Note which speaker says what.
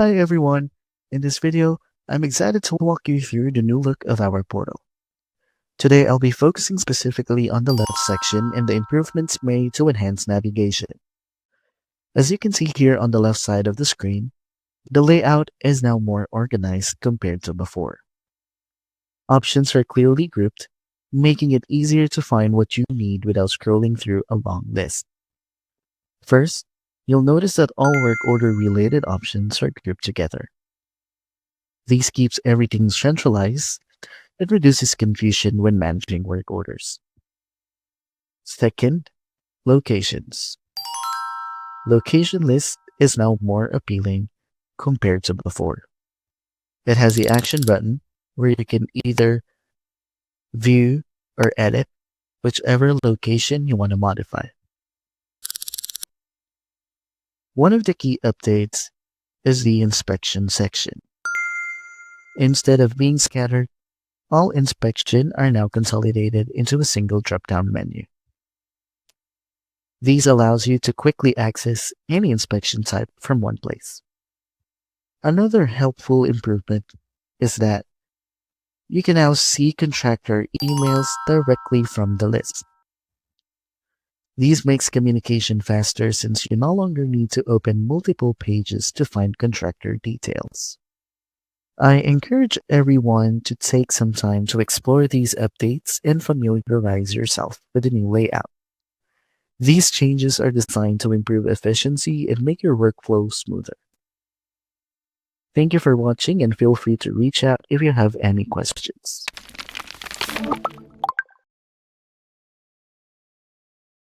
Speaker 1: Hi everyone! In this video, I'm excited to walk you through the new look of our portal. Today I'll be focusing specifically on the left section and the improvements made to enhance navigation. As you can see here on the left side of the screen, the layout is now more organized compared to before. Options are clearly grouped, making it easier to find what you need without scrolling through a long list. First, you'll notice that all work order related options are grouped together. This keeps everything centralized and reduces confusion when managing work orders. Second, locations. Location list is now more appealing compared to before. It has the action button where you can either view or edit whichever location you want to modify. One of the key updates is the inspection section. Instead of being scattered, all inspections are now consolidated into a single drop-down menu. These allows you to quickly access any inspection type from one place. Another helpful improvement is that you can now see contractor emails directly from the list. These makes communication faster since you no longer need to open multiple pages to find contractor details. I encourage everyone to take some time to explore these updates and familiarize yourself with the new layout. These changes are designed to improve efficiency and make your workflow smoother. Thank you for watching and feel free to reach out if you have any questions.